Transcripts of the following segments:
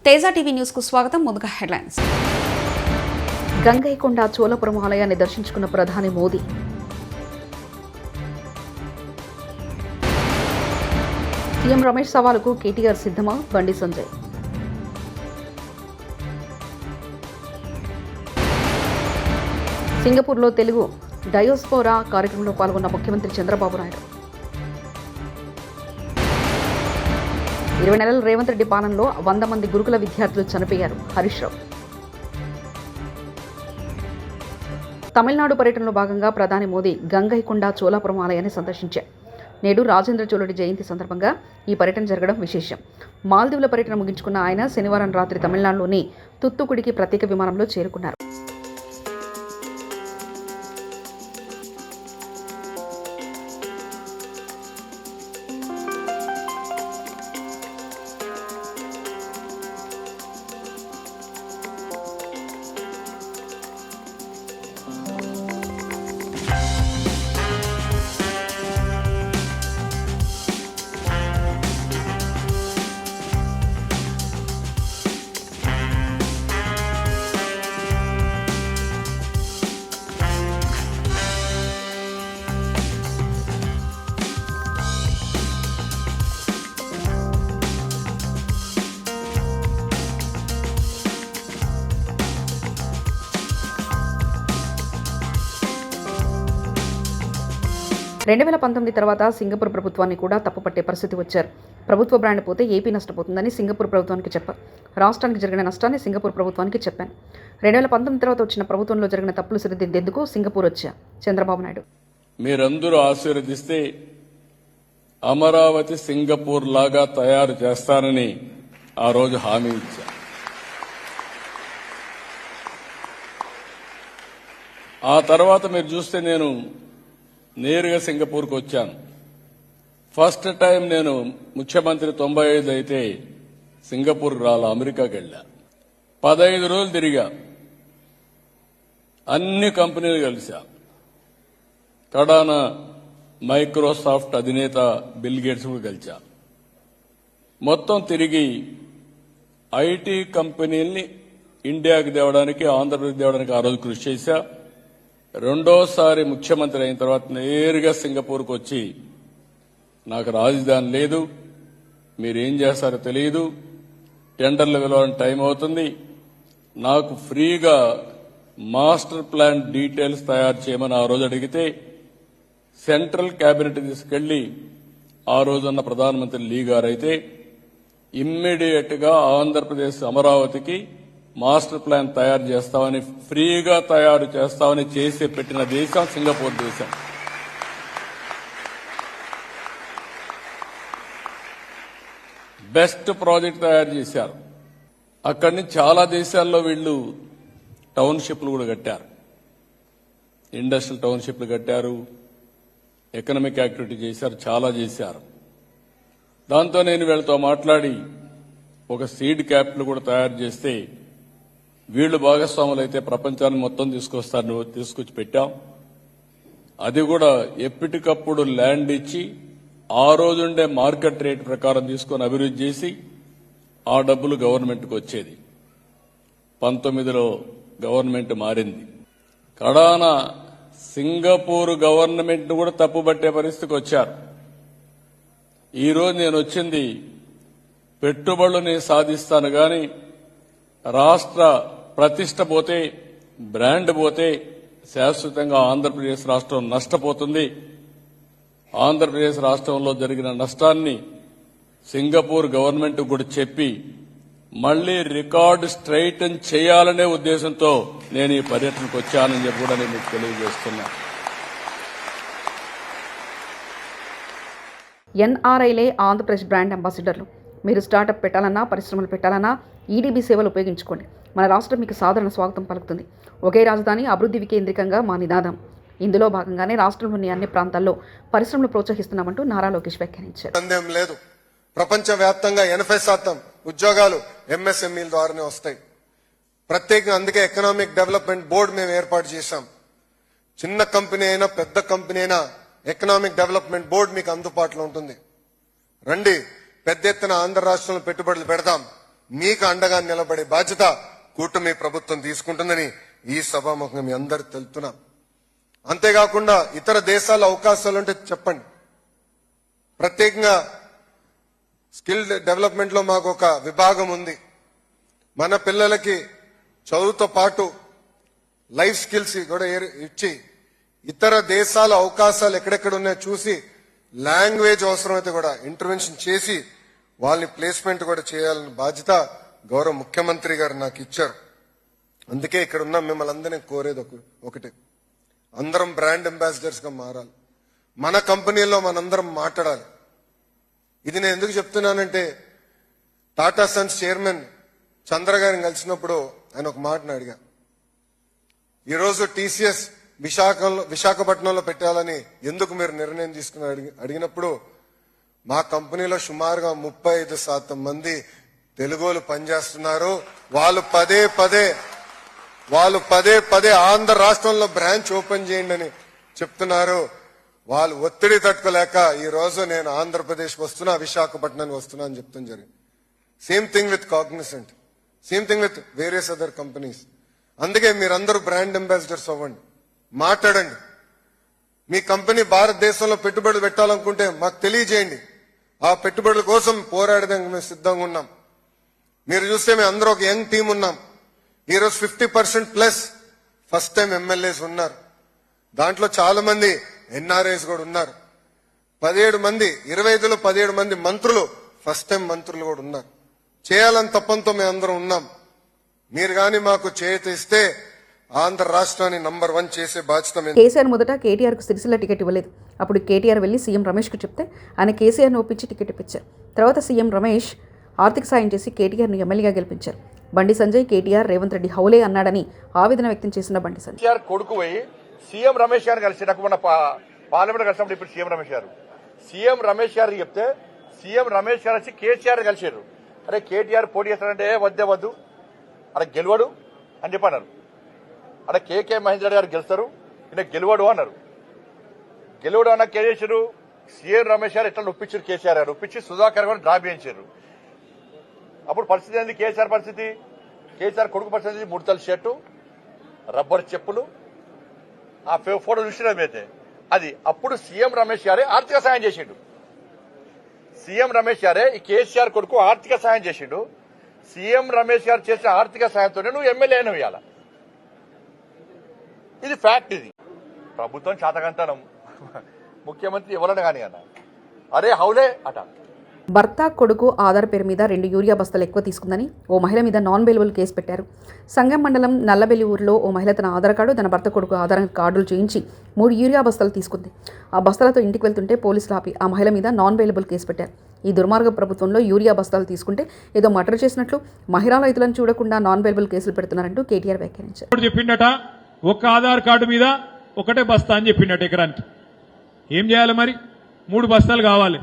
Teja TV news కు స్వాగతం. ముందుగా హెడ్లైన్స్. గంగైకొండ చోళపురం ఆలయాన్ని దర్శించుకున్న ప్రధాని మోదీ. సీఎం రమేష్ సవాలుకు కేటీఆర్ సిద్ధమా? బండి సంజయ్. సింగపూర్లో తెలుగు డయోస్పోరా కార్యక్రమంలో పాల్గొన్న ముఖ్యమంత్రి చంద్రబాబు నాయుడు. 20 నెలల రేవంత్ రెడ్డి పాలనలో 100 మంది గురుకుల విద్యార్థులు చనిపోయారు. హరీష్ రావు. తమిళనాడు పర్యటనలో భాగంగా ప్రధాని మోదీ గంగైకొండ చోళపురం ఆలయాన్ని సందర్శించారు. నేడు రాజేంద్ర చోళుడి జయంతి సందర్భంగా ఈ పర్యటన జరగడం విశేషం. మాల్దీవుల పర్యటన ముగించుకున్న ఆయన శనివారం రాత్రి తమిళనాడులోని తుత్తుకుడికి ప్రత్యేక విమానంలో చేరుకున్నారు. తర్వాత సింగపూర్ ప్రభుత్వాన్ని కూడా తప్పుపట్టే పరిస్థితి వచ్చారు. ప్రభుత్వ బ్రాండ్ పోతే ఏపీ నష్టపోతుందని సింగపూర్ ప్రభుత్వానికి చెప్పారు. రాష్ట్రానికి జరిగిన నష్టాన్ని సింగపూర్ ప్రభుత్వానికి చెప్పాను. 2019 తర్వాత వచ్చిన ప్రభుత్వంలో జరిగిన తప్పులు సరిదిద్దేందుకు సింగపూర్ వచ్చా చంద్రబాబు నాయుడు. మీరందరూ ఆశీర్వదిస్తే అమరావతి సింగపూర్ లాగా తయారు చేస్తానని ఆ రోజు హామీ ఇచ్చా. ఆ తర్వాత మీరు చూస్తే నేను నేరుగా సింగపూర్కు వచ్చాను. ఫస్ట్ టైం నేను ముఖ్యమంత్రి 95 అయితే సింగపూర్ రాలా, అమెరికాకి వెళ్ళా. 15 రోజులు తిరిగా, అన్ని కంపెనీలు కలిసా. కడాన మైక్రోసాఫ్ట్ అధినేత బిల్ గేట్స్ కూడా కలిసా. మొత్తం తిరిగి ఐటీ కంపెనీల్ని ఇండియాకి తేవడానికి, ఆంధ్రప్రదేశ్ తేవడానికి ఆ రోజు కృషి చేశా. రెండోసారి ముఖ్యమంత్రి అయిన తర్వాత నేరుగా సింగపూర్కు వచ్చి నాకు రాజధాని లేదు, మీరేం చేస్తారో తెలియదు, టెండర్లు పిలవడానికి టైం అవుతుంది, నాకు ఫ్రీగా మాస్టర్ ప్లాన్ డీటెయిల్స్ తయారు చేయమని ఆ రోజు అడిగితే సెంట్రల్ కేబినెట్ తీసుకెళ్లి ఆ రోజున్న ప్రధానమంత్రి లీ గారైతే ఇమ్మీడియట్ గా ఆంధ్రప్రదేశ్ అమరావతికి మాస్టర్ ప్లాన్ తయారు చేస్తామని, ఫ్రీగా తయారు చేస్తామని చేసి పెట్టిన దేశం సింగపూర్ దేశం. బెస్ట్ ప్రాజెక్ట్ తయారు చేశారు. అక్కడి నుంచి చాలా దేశాల్లో వీళ్లు టౌన్షిప్లు కూడా కట్టారు, ఇండస్ట్రియల్ టౌన్షిప్లు కట్టారు, ఎకనామిక్ యాక్టివిటీ చేశారు, చాలా చేశారు. దాంతో నేను వీళ్ళతో మాట్లాడి ఒక సీడ్ క్యాపిటల్ కూడా తయారు చేస్తే వీళ్లు భాగస్వాములైతే ప్రపంచాన్ని మొత్తం తీసుకొచ్చి పెట్టాం. అది కూడా ఎప్పటికప్పుడు ల్యాండ్ ఇచ్చి ఆ రోజుండే మార్కెట్ రేట్ ప్రకారం తీసుకొని అభివృద్ధి చేసి ఆ డబ్బులు గవర్నమెంట్కి వచ్చేది. 19లో గవర్నమెంట్ మారింది. కడాన సింగపూర్ గవర్నమెంట్ కూడా తప్పుపట్టే పరిస్థితికి వచ్చారు. ఈరోజు నేను వచ్చింది పెట్టుబడులని సాధిస్తాను గాని రాష్ట్ర ప్రతిష్ట పోతే, బ్రాండ్ పోతే శాశ్వతంగా ఆంధ్రప్రదేశ్ రాష్ట్రం నష్టపోతుంది. ఆంధ్రప్రదేశ్ రాష్ట్రంలో జరిగిన నష్టాన్ని సింగపూర్ గవర్నమెంట్ కూడా చెప్పి మళ్లీ రికార్డు స్ట్రైటన్ చేయాలనే ఉద్దేశంతో నేను ఈ పర్యటనకు వచ్చానని చెప్పి కూడా నేను మీకు తెలియజేస్తున్నా. ఎన్ఆర్ఐలే ఆంధ్రప్రదేశ్ బ్రాండ్ అంబాసిడర్లు. మీరు స్టార్టప్ పెట్టాలన్నా, పరిశ్రమలు పెట్టాలన్నా ఈడీబీ సేవలు ఉపయోగించుకోండి. మన రాష్ట్రం మీకు సాధారణ స్వాగతం పలుకుతుంది. ఒకే రాజధాని, అభివృద్ధి వికేంద్రీకంగా మా నినాదం. ఇందులో భాగంగానే రాష్ట్రంలోని అన్ని ప్రాంతాల్లో పరిశ్రమలు ప్రోత్సహిస్తున్నామంటూ నారా లోకేష్ వ్యాఖ్యానించారు. సందేహం లేదు, ప్రపంచవ్యాప్తంగా 80% ఉద్యోగాలు ఎంఎస్ఎంఈల ద్వారానే వస్తాయి. ప్రత్యేకంగా అందుకే ఎకనామిక్ డెవలప్మెంట్ బోర్డు మేము ఏర్పాటు చేశాం. చిన్న కంపెనీ అయినా పెద్ద కంపెనీ అయినా ఎకనామిక్ డెవలప్మెంట్ బోర్డు మీకు అందుబాటులో ఉంటుంది. రండి, పెద్ద ఎత్తున ఆంధ్ర రాష్ట్రంలో పెట్టుబడులు పెడదాం. మీకు అండగా నిలబడే బాధ్యత కూటమి ప్రభుత్వం తీసుకుంటుందని ఈ సభాముఖంగా మీ అందరు తెలుపుతున్నాం. అంతేకాకుండా ఇతర దేశాల అవకాశాలుంటే చెప్పండి. ప్రత్యేకంగా స్కిల్ డెవలప్మెంట్ లో మాకు ఒక విభాగం ఉంది. మన పిల్లలకి చదువుతో పాటు లైఫ్ స్కిల్స్ కూడా ఇచ్చి ఇతర దేశాల అవకాశాలు ఎక్కడెక్కడ ఉన్నాయో చూసి లాంగ్వేజ్ అవసరమైతే కూడా ఇంటర్వెన్షన్ చేసి వాళ్ళని ప్లేస్మెంట్ కూడా చేయాలని బాధ్యత గౌరవ ముఖ్యమంత్రి గారు నాకు ఇచ్చారు. అందుకే ఇక్కడ ఉన్న మిమ్మల్ని అందరినీ కోరేది ఒకటి, అందరం బ్రాండ్ అంబాసిడర్స్ గా మారాలి. మన కంపెనీలో మనందరం మాట్లాడాలి. ఇది నేను ఎందుకు చెప్తున్నానంటే టాటా సన్స్ చైర్మన్ చంద్ర గారిని కలిసినప్పుడు ఆయన ఒక మాటను అడిగా. ఈరోజు టీసీఎస్ విశాఖపట్నంలో పెట్టాలని ఎందుకు మీరు నిర్ణయం తీసుకుని అడిగినప్పుడు మా కంపెనీలో సుమారుగా 35% మంది తెలుగోలు పనిచేస్తున్నారు. వాళ్ళు పదే పదే ఆంధ్ర రాష్ట్రంలో బ్రాంచ్ ఓపెన్ చేయండి అని చెప్తున్నారు. వాళ్ళు ఒత్తిడి తట్టుకోలేక ఈ రోజు నేను ఆంధ్రప్రదేశ్ వస్తున్నా, విశాఖపట్నానికి వస్తున్నా అని చెప్తాం జరిగింది. Same thing with Cognizant, same thing with various other companies. అందుకే మీరందరూ బ్రాండ్ అంబాసిడర్స్ అవ్వండి, మాట్లాడండి. మీ కంపెనీ భారతదేశంలో పెట్టుబడులు పెట్టాలనుకుంటే మాకు తెలియజేయండి. ఆ పెట్టుబడుల కోసం పోరాడడానికి మేము సిద్ధంగా ఉన్నాం. మీరు చూస్తే మేము అందరూ ఒక యంగ్ టీం ఉన్నాం. ఈరోజు 50% ఫస్ట్ టైం ఎమ్మెల్యేస్ ఉన్నారు. దాంట్లో చాలా మంది ఎన్ఆర్ఐస్ కూడా ఉన్నారు. 17 మంది 25లో 17 మంది మంత్రులు ఫస్ట్ టైం మంత్రులు కూడా ఉన్నారు. చేయాలని తప్పంతో మేము అందరం ఉన్నాం. మీరు గాని మాకు చేయిస్తే ఆంధ్ర రాష్ట్రాన్ని నంబర్ 1 చేసే బాధ్యత. కేసీఆర్ మొదట కేటీఆర్కు సిరిసిల్ల టికెట్ ఇవ్వలేదు. అప్పుడు కేటీఆర్ వెళ్లి సీఎం రమేష్కు చెప్తే ఆయన కేసీఆర్ను ఒప్పించి టికెట్ ఇప్పించారు. తర్వాత సీఎం రమేష్ ఆర్థిక సాయం చేసి కేటీఆర్ను ఎమ్మెల్యేగా గెలిపించారు. బండి సంజయ్ కేటీఆర్ రేవంత్ రెడ్డి హౌలే అన్నాడని ఆవేదన వ్యక్తం చేసిన బండి సంజయ్ కేసీఆర్ కొడుకు పోయి సీఎం రమేష్ గారు కలిసి నాకు మన పార్లమెంట్ కలిసినప్పుడు ఇప్పుడు సీఎం రమేష్ గారు చెప్తే సీఎం రమేష్ గారు వచ్చి కేసీఆర్ కలిసారు. అరే కేటీఆర్ పోటీ చేస్తారంటే వద్దు అక్కడ గెలవడు అని చెప్పన్నారు. అక్కడ కేకే మహేందర్ గారు గెలుస్తారు, ఈయన గెలవడు అన్నారు. గెలవడు అన్న కేసీఆర్ సీఎం రమేష్ గారు ఎట్లా ఒప్పించారు, కేసీఆర్ గారు ఒప్పించి సుధాకర్ గారు డ్రా చేయించారు. అప్పుడు పరిస్థితి ఏంది కేసీఆర్ పరిస్థితి? కేసీఆర్ కొడుకు పరిస్థితి 3 తల షర్టు, రబ్బర్ చెప్పులు, ఆ ఫోటో చూసినమైతే అది. అప్పుడు సీఎం రమేష్ గారే ఆర్థిక సాయం చేసిండు. సీఎం రమేష్ గారే ఈ కేసీఆర్ కొడుకు ఆర్థిక సాయం చేసిండు. సీఎం రమేష్ గారు చేసిన ఆర్థిక సాయంతోనే నువ్వు ఎమ్మెల్యే అయినా ఇవ్వాల. ఇది ఫ్యాక్ట్. ఇది ప్రభుత్వం చాతకంతనం. ముఖ్యమంత్రి ఎవరన్నా కానీ అన్న అరే హౌలే అట. భర్త కొడుకు ఆధార్ పేరు మీద 2 యూరియా బస్తాలు ఎక్కువ తీసుకుందని ఓ మహిళ మీద నాన్ బెయిలబుల్ కేసు పెట్టారు. సంగం మండలం నల్లబెల్లి ఊరిలో ఓ మహిళ తన ఆధార్ కార్డు, తన భర్త కొడుకు ఆధార్ కార్డులు చేయించి 3 యూరియా బస్తాలు తీసుకుంది. ఆ బస్తాలతో ఇంటికి వెళ్తుంటే పోలీసులు ఆపి ఆ మహిళ మీద నాన్ బెయిలబుల్ కేసు పెట్టారు. ఈ దుర్మార్గ ప్రభుత్వంలో యూరియా బస్తాలు తీసుకుంటే ఏదో మర్డర్ చేసినట్లు మహిళా రైతులను చూడకుండా నాన్ బెయిలబుల్ కేసులు పెడుతున్నారంటూ కేటీఆర్ వ్యాఖ్యానించారు. చెప్పిండట ఒక్క ఆధార్ కార్డు మీద ఒకటే బస్తా అని చెప్పిండట ఎకరానికి. ఏం చేయాలి మరి? 3 బస్తాలు కావాలి.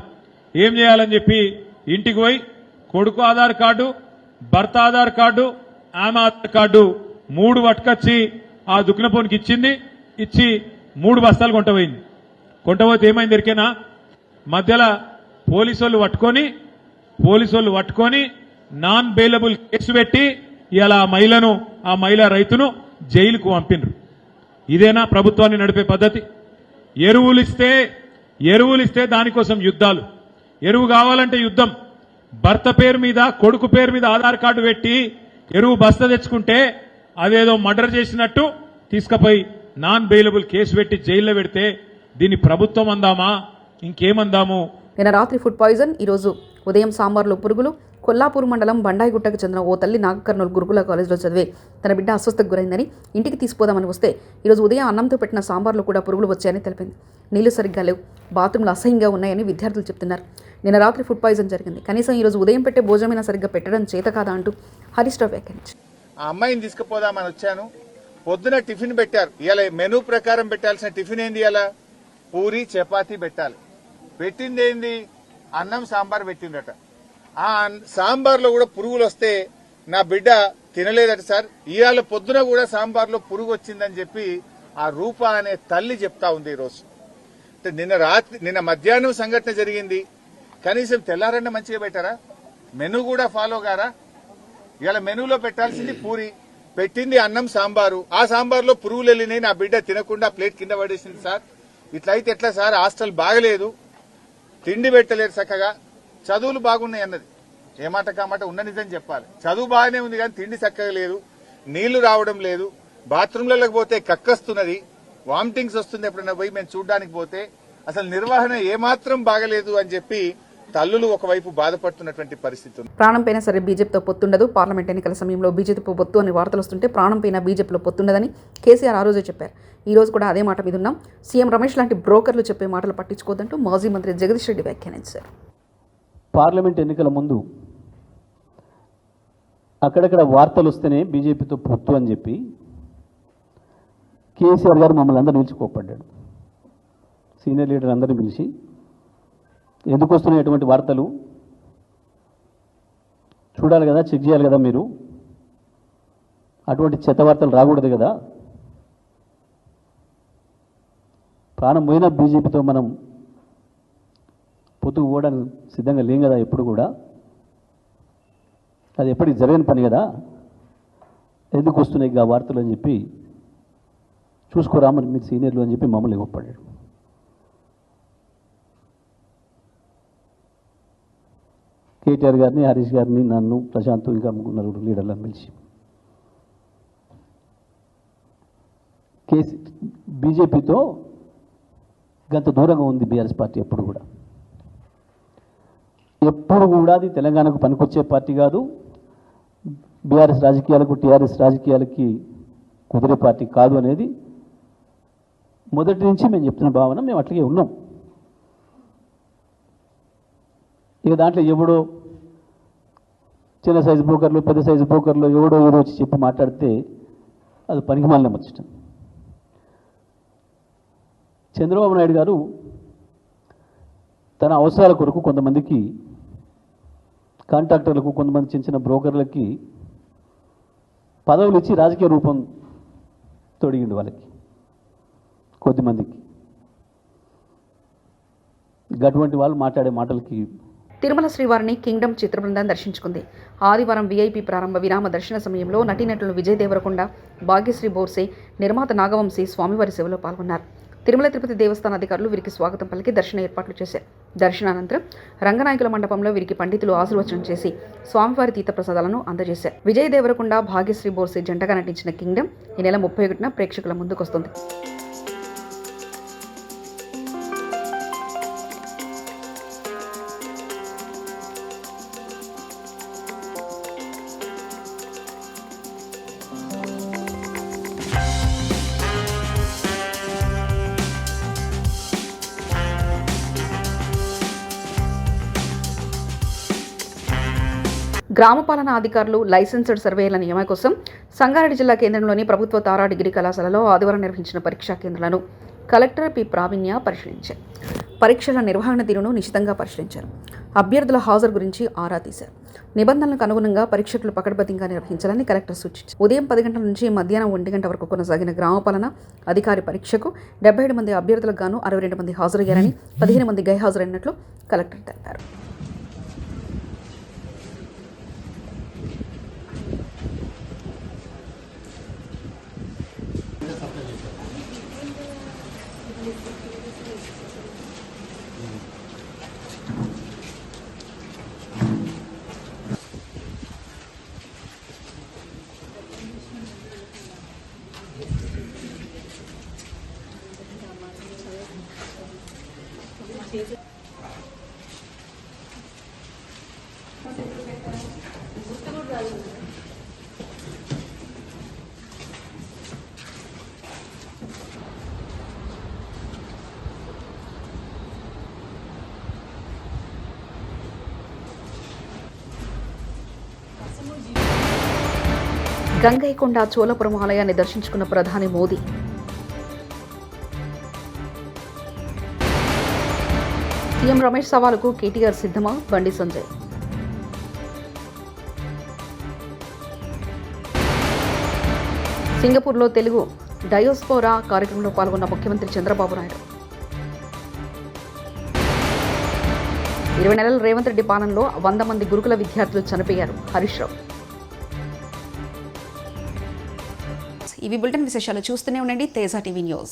ఏం చేయాలని చెప్పి ఇంటికి పోయి కొడుకు ఆధార్ కార్డు, భర్త ఆధార్ కార్డు, ఆమె ఆధార్ కార్డు 3 పట్టుకొచ్చి ఆ దుక్కినపోనికి ఇచ్చింది. ఇచ్చి 3 బస్తాలు కొంటపోయింది. కొంటపోతే ఏమైంది ఎరికేనా? మధ్యలో పోలీసు వాళ్ళు పట్టుకొని నాన్ బెయిలబుల్ కేసు పెట్టి ఇలా ఆ మహిళా రైతును జైలుకు పంపినరు. ఇదేనా ప్రభుత్వాన్ని నడిపే పద్ధతి? ఎరువులిస్తే దానికోసం యుద్ధాలు. ఎరువు కావాలంటే యుద్ధం. భర్త పేరు మీద కొడుకు పేరు మీద ఆధార్ కార్డు పెట్టి ఎరువు బస్తా తెచ్చుకుంటే అదేదో మర్డర్ చేసినట్టు తీసుకుపోయి నాన్ బెయిలబుల్ కేసు పెట్టి జైల్లో పెడితే దీన్ని ప్రభుత్వం అందామా ఇంకేమందాము? నిన్న రాత్రి ఫుడ్ పాయిజన్, ఈరోజు ఉదయం సాంబార్లో పురుగులు. కొల్లాపూర్ మండలం బండాయిగుట్టకు చెందిన ఓ తల్లి నాగకర్నూలు గురుకుల కాలేజీలో చదివే తన బిడ్డ అస్వస్థకు గురైందని ఇంటికి తీసుకుపోదామని వస్తే ఈరోజు ఉదయం అన్నంతో పెట్టిన సాంబార్లో కూడా పురుగులు వచ్చాయని తెలిపింది. నీళ్లు సరిగ్గా లేవు, బాత్రూంలు అసహ్యంగా ఉన్నాయని విద్యార్థులు చెప్తున్నారు. నిన్న రాత్రి ఫుడ్ పాయిజన్ జరిగింది. కనీసం ఈరోజు ఉదయం పెట్టే భోజనమైనా సరిగ్గా పెట్టడం చేత కాదా అంటూ హరీష్ రావు వ్యాఖ్యానించారు. ఆ అమ్మాయిని తీసుకుపోదామని వచ్చాను. పొద్దున టిఫిన్ పెట్టారు. ఇలా మెనూ ప్రకారం పెట్టాల్సిన టిఫిన్ ఏంది? ఇలా పూరి చపాతీ పెట్టాలి. పెట్టింది ఏంది? అన్నం సాంబార్ పెట్టిందట. ఆ సాంబార్లో కూడా పురుగులు వస్తే నా బిడ్డ తినలేదట సార్. ఇవాళ పొద్దున కూడా సాంబార్లో పురుగు వచ్చిందని చెప్పి ఆ రూప అనే తల్లి చెప్తా ఉంది. ఈరోజు అంటే నిన్న మధ్యాహ్నం సంఘటన జరిగింది. కనీసం తెల్లారన్న మంచిగా పెట్టారా? మెనూ కూడా ఫాలో గారా? ఇలా మెనూలో పెట్టాల్సింది పూరి, పెట్టింది అన్నం సాంబారు. ఆ సాంబార్లో పురుగులు వెళ్ళినాయి, నా బిడ్డ తినకుండా ప్లేట్ కింద పడేసింది సార్. ఇట్లయితే ఎట్లా సార్? హాస్టల్ బాగలేదు, తిండి పెట్టలేరు చక్కగా, చదువులు బాగున్నాయి అన్నది ఏ మాట కామాట ఉన్న నిజం చెప్పాలి. చదువు బాగానే ఉంది కానీ తిండి చక్కగా లేదు, నీళ్లు రావడం లేదు, బాత్రూంలకు పోతే కక్కస్తున్నది, వామిటింగ్స్ వస్తుంది. ఎప్పుడైనా పోయి మేము చూడడానికి పోతే అసలు నిర్వహణ ఏమాత్రం బాగలేదు అని చెప్పి తల్లులు ఒకవైపు బాధపడుతున్నటువంటి పరిస్థితి ఉంది. ప్రాణం పైన సరే బీజేపీతో పొత్తుండదు, పార్లమెంట్ ఎన్నికల సమయంలో బీజేపీతో పొత్తు అనే వార్తలు వస్తుంటే ప్రాణం పైన బీజేపీలో పొత్తుండదని కేసీఆర్ ఆ రోజే చెప్పారు. ఈ రోజు కూడా అదే మాట మీద ఉన్నాం. సీఎం రమేష్ లాంటి బ్రోకర్లు చెప్పే మాటలు పట్టించుకోవద్దంటూ మాజీ మంత్రి జగదీష్ రెడ్డి వ్యాఖ్యానించారు. పార్లమెంట్ ఎన్నికల ముందు అక్కడక్కడ వార్తలు వస్తేనే బీజేపీతో పొత్తు అని చెప్పి కేసీఆర్ గారు మమ్మల్ని అందరూ పిలిచి కోప్పడ్డాడు. సీనియర్ లీడర్ అందరినీ పిలిచి ఎందుకు వస్తున్నాయి ఎటువంటి వార్తలు చూడాలి కదా, చెక్ చేయాలి కదా, మీరు అటువంటి చెత్త వార్తలు రాకూడదు కదా, ప్రాణం పోయిన బీజేపీతో మనం పొత్తుకు పోవడానికి సిద్ధంగా లేం కదా, ఎప్పుడు కూడా అది ఎప్పటికి జరగని పని కదా, ఎందుకు వస్తున్నాయి ఆ వార్తలు అని చెప్పి చూసుకోరామని మీరు సీనియర్లు అని చెప్పి మమ్మల్ని ఇవ్వపడ్డాడు. కేటీఆర్ గారిని, హరీష్ గారిని, నన్ను, ప్రశాంత్, ఇంకా నలుగురు లీడర్లను పిలిచి బీజేపీతో గంత దూరంగా ఉంది బీఆర్ఎస్ పార్టీ. ఎప్పుడు కూడా అది తెలంగాణకు పనికొచ్చే పార్టీ కాదు, బీఆర్ఎస్ రాజకీయాలకు, టీఆర్ఎస్ రాజకీయాలకి కుదిరే పార్టీ కాదు అనేది మొదటి నుంచి మేము చెప్తున్న భావన. మేము అట్లాగే ఉన్నాం. ఇక దాంట్లో ఎవడో చిన్న సైజు బ్రోకర్లు, పెద్ద సైజు బ్రోకర్లు ఎవడో ఏదో వచ్చి చెప్పి మాట్లాడితే అది పనికిమాలిన ముచ్చట. చంద్రబాబు నాయుడు గారు తన అవసరాల కొరకు కొంతమందికి కాంట్రాక్టర్లకు, కొంతమంది చిన్న చిన్న బ్రోకర్లకి పదవులు ఇచ్చి రాజకీయ రూపం తొడిగిండు వాళ్ళకి, కొద్దిమందికి. అటువంటి వాళ్ళు మాట్లాడే మాటలకి తిరుమల శ్రీవారిని కింగ్డమ్ చిత్రబృందం దర్శించుకుంది. ఆదివారం వీఐపీ ప్రారంభ విరామ దర్శన సమయంలో నటీనటులు విజయ్ దేవరకొండ, భాగ్యశ్రీ బోర్సే, నిర్మాత నాగవంశీ స్వామివారి సేవలో పాల్గొన్నారు. తిరుమల తిరుపతి దేవస్థాన అధికారులు వీరికి స్వాగతం పలికి దర్శన ఏర్పాట్లు చేశారు. దర్శనానంతరం రంగనాయకుల మండపంలో వీరికి పండితులు ఆశీర్వచనం చేసి స్వామివారి తీర్థప్రసాదాలను అందజేశారు. విజయ్ దేవరకొండ, భాగ్యశ్రీ బోర్సే జంటగా నటించిన కింగ్డమ్ ఈ నెల 31న ప్రేక్షకుల ముందుకొస్తుంది. గ్రామ పాలనా అధికారులు లైసెన్స్డ్ సర్వేల నియమం కోసం సంగారెడ్డి జిల్లా కేంద్రంలోని ప్రభుత్వ తారా డిగ్రీ కళాశాలలో ఆదివారం నిర్వహించిన పరీక్షా కేంద్రాలను కలెక్టర్ పి ప్రావీణ్య పరిశీలించారు. పరీక్షల నిర్వహణ తీరును నిశితంగా పరిశీలించారు. అభ్యర్థుల హాజరు గురించి ఆరా తీశారు. నిబంధనలకు అనుగుణంగా పరీక్షలు పకడ్బందీగా నిర్వహించాలని కలెక్టర్ సూచించారు. ఉదయం 10 గంటల నుంచి మధ్యాహ్నం 1 గంట వరకు కొనసాగిన గ్రామపాలన అధికారి పరీక్షకు 77 మంది అభ్యర్థులకు గాను 62 మంది హాజరయ్యారని, 15 మంది గైహాజరైనట్లు కలెక్టర్ తెలిపారు. గంగైకొండ చోళపురం ఆలయాన్ని దర్శించుకున్న ప్రధాని మోదీ. సీఎం రమేష్ సవాలుకు కేటీఆర్ సిద్ధమా? బండి సంజయ్. సింగపూర్లో తెలుగు డయోస్పోరా కార్యక్రమంలో పాల్గొన్న ముఖ్యమంత్రి చంద్రబాబు నాయుడు. 20 నెలల రేవంత్ రెడ్డి పాలనలో 100 మంది గురుకుల విద్యార్థులు చనిపోయారు. హరీష్ రావు. ఇవి బులెటిన్ విశేషాలు చూస్తూనే ఉండండి తేజ టీవీ న్యూస్.